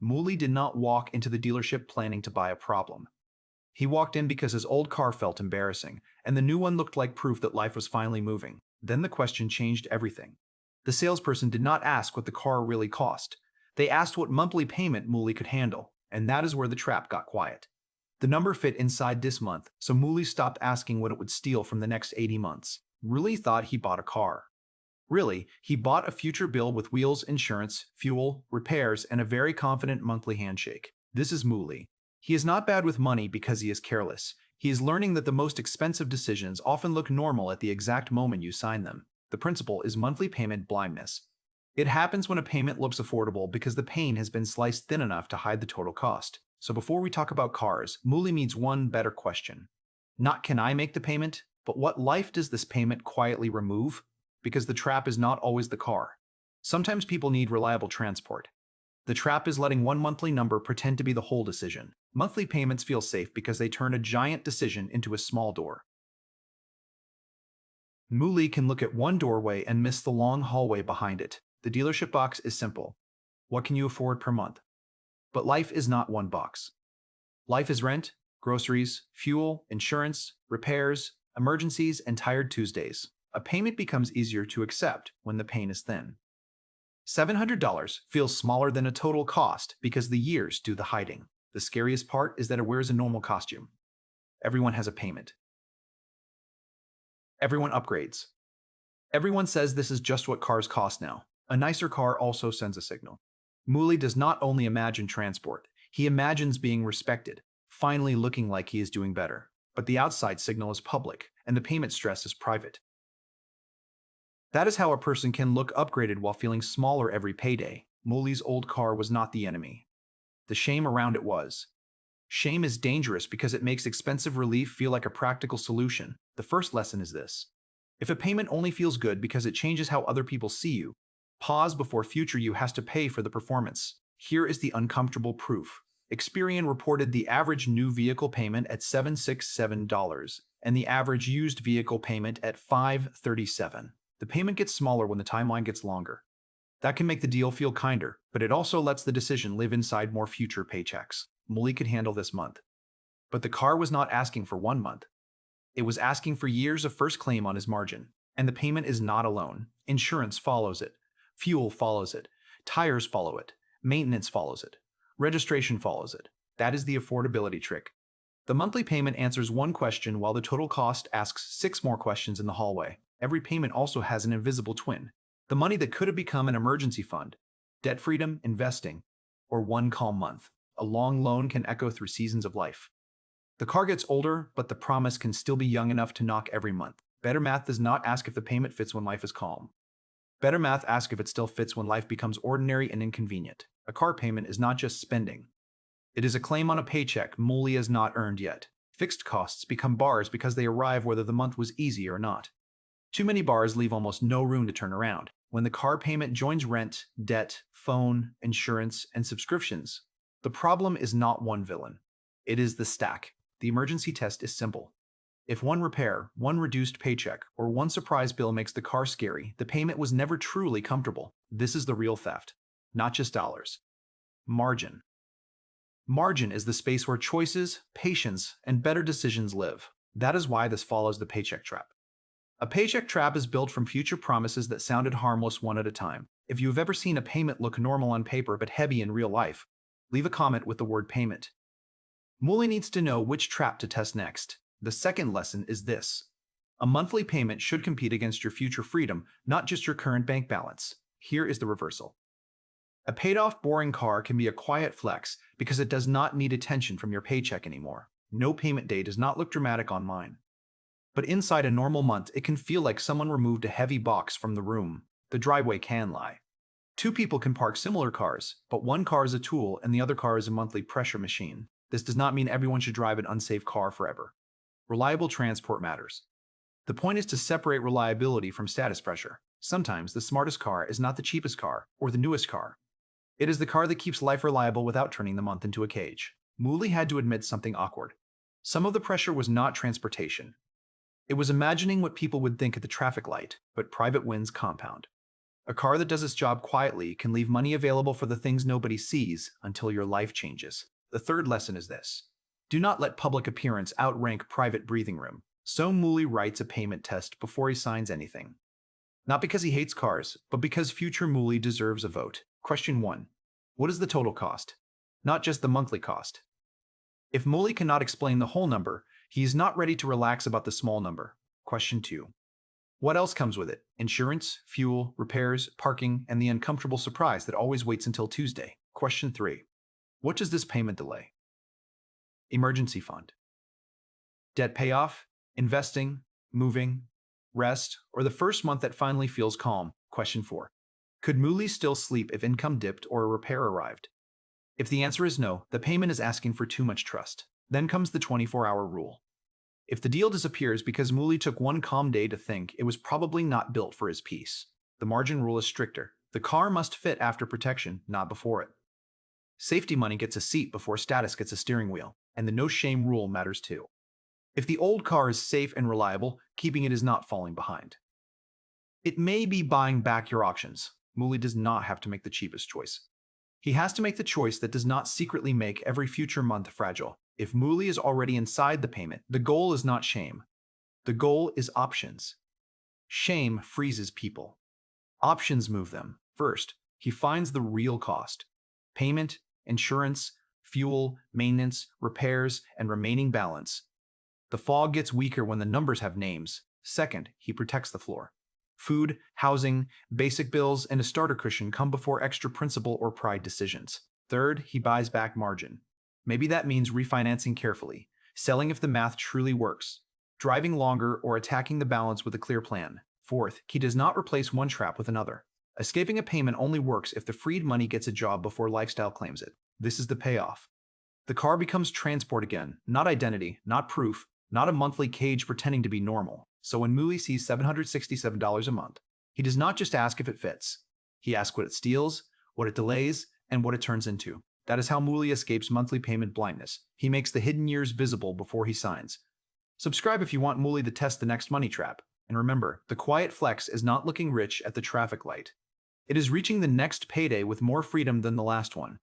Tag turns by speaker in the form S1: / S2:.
S1: Mooly did not walk into the dealership planning to buy a problem. He walked in because his old car felt embarrassing, and the new one looked like proof that life was finally moving. Then the question changed everything. The salesperson did not ask what the car really cost. They asked what monthly payment Mooly could handle, and that is where the trap got quiet. The number fit inside this month, so Mooly stopped asking what it would steal from the next 80 months. Really thought he bought a car. Really, he bought a future bill with wheels, insurance, fuel, repairs, and a very confident monthly handshake. This is Mooly. He is not bad with money because he is careless. He is learning that the most expensive decisions often look normal at the exact moment you sign them. The principle is monthly payment blindness. It happens when a payment looks affordable because the pain has been sliced thin enough to hide the total cost. So before we talk about cars, Mooly needs one better question. Not can I make the payment, but what life does this payment quietly remove? Because the trap is not always the car. Sometimes people need reliable transport. The trap is letting one monthly number pretend to be the whole decision. Monthly payments feel safe because they turn a giant decision into a small door. Mooly can look at one doorway and miss the long hallway behind it. The dealership box is simple. What can you afford per month? But life is not one box. Life is rent, groceries, fuel, insurance, repairs, emergencies, and tired Tuesdays. A payment becomes easier to accept when the pain is thin. $700 feels smaller than a total cost because the years do the hiding. The scariest part is that it wears a normal costume. Everyone has a payment. Everyone upgrades. Everyone says this is just what cars cost now. A nicer car also sends a signal. Mooly does not only imagine transport, he imagines being respected, finally looking like he is doing better. But the outside signal is public, and the payment stress is private. That is how a person can look upgraded while feeling smaller every payday. Mooly's old car was not the enemy. The shame around it was. Shame is dangerous because it makes expensive relief feel like a practical solution. The first lesson is this. If a payment only feels good because it changes how other people see you, pause before future you has to pay for the performance. Here is the uncomfortable proof. Experian reported the average new vehicle payment at $767 and the average used vehicle payment at $537. The payment gets smaller when the timeline gets longer. That can make the deal feel kinder, but it also lets the decision live inside more future paychecks. Mooly could handle this month. But the car was not asking for 1 month. It was asking for years of first claim on his margin. And the payment is not alone. Insurance follows it. Fuel follows it. Tires follow it. Maintenance follows it. Registration follows it. That is the affordability trick. The monthly payment answers one question while the total cost asks 6 more questions in the hallway. Every payment also has an invisible twin. The money that could have become an emergency fund, debt freedom, investing, or one calm month. A long loan can echo through seasons of life. The car gets older, but the promise can still be young enough to knock every month. Better math does not ask if the payment fits when life is calm. Better math asks if it still fits when life becomes ordinary and inconvenient. A car payment is not just spending. It is a claim on a paycheck Mooly has not earned yet. Fixed costs become bars because they arrive whether the month was easy or not. Too many bars leave almost no room to turn around. When the car payment joins rent, debt, phone, insurance, and subscriptions, the problem is not one villain. It is the stack. The emergency test is simple. If one repair, one reduced paycheck, or one surprise bill makes the car scary, the payment was never truly comfortable. This is the real theft. Not just dollars. Margin. Margin is the space where choices, patience, and better decisions live. That is why this follows the paycheck trap. A paycheck trap is built from future promises that sounded harmless one at a time. If you have ever seen a payment look normal on paper but heavy in real life, leave a comment with the word payment. Mooly needs to know which trap to test next. The second lesson is this. A monthly payment should compete against your future freedom, not just your current bank balance. Here is the reversal. A paid-off boring car can be a quiet flex because it does not need attention from your paycheck anymore. No payment day does not look dramatic on mine. But inside a normal month, it can feel like someone removed a heavy box from the room. The driveway can lie. 2 people can park similar cars, but one car is a tool and the other car is a monthly pressure machine. This does not mean everyone should drive an unsafe car forever. Reliable transport matters. The point is to separate reliability from status pressure. Sometimes the smartest car is not the cheapest car or the newest car. It is the car that keeps life reliable without turning the month into a cage. Mooly had to admit something awkward. Some of the pressure was not transportation. It was imagining what people would think at the traffic light, but private wins compound. A car that does its job quietly can leave money available for the things nobody sees until your life changes. The third lesson is this: do not let public appearance outrank private breathing room. So Mooly writes a payment test before he signs anything. Not because he hates cars, but because future Mooly deserves a vote. Question 1. What is the total cost? Not just the monthly cost. If Mooly cannot explain the whole number, he is not ready to relax about the small number. Question 2. What else comes with it? Insurance, fuel, repairs, parking, and the uncomfortable surprise that always waits until Tuesday. Question 3. What does this payment delay? Emergency fund. Debt payoff, investing, moving, rest, or the first month that finally feels calm. Question 4. Could Mooly still sleep if income dipped or a repair arrived? If the answer is no, the payment is asking for too much trust. Then comes the 24-hour rule. If the deal disappears because Mooly took one calm day to think, it was probably not built for his peace. The margin rule is stricter. The car must fit after protection, not before it. Safety money gets a seat before status gets a steering wheel, and the no-shame rule matters too. If the old car is safe and reliable, keeping it is not falling behind. It may be buying back your options. Mooly does not have to make the cheapest choice. He has to make the choice that does not secretly make every future month fragile. If Mooly is already inside the payment, the goal is not shame. The goal is options. Shame freezes people. Options move them. First, he finds the real cost: payment, insurance, fuel, maintenance, repairs, and remaining balance. The fog gets weaker when the numbers have names. Second, he protects the floor. Food, housing, basic bills, and a starter cushion come before extra principle or pride decisions. Third, he buys back margin. Maybe that means refinancing carefully, selling if the math truly works, driving longer, or attacking the balance with a clear plan. Fourth, he does not replace one trap with another. Escaping a payment only works if the freed money gets a job before lifestyle claims it. This is the payoff. The car becomes transport again, not identity, not proof, not a monthly cage pretending to be normal. So when Mooly sees $767 a month, he does not just ask if it fits. He asks what it steals, what it delays, and what it turns into. That is how Mooly escapes monthly payment blindness. He makes the hidden years visible before he signs. Subscribe if you want Mooly to test the next money trap. And remember, the quiet flex is not looking rich at the traffic light. It is reaching the next payday with more freedom than the last one.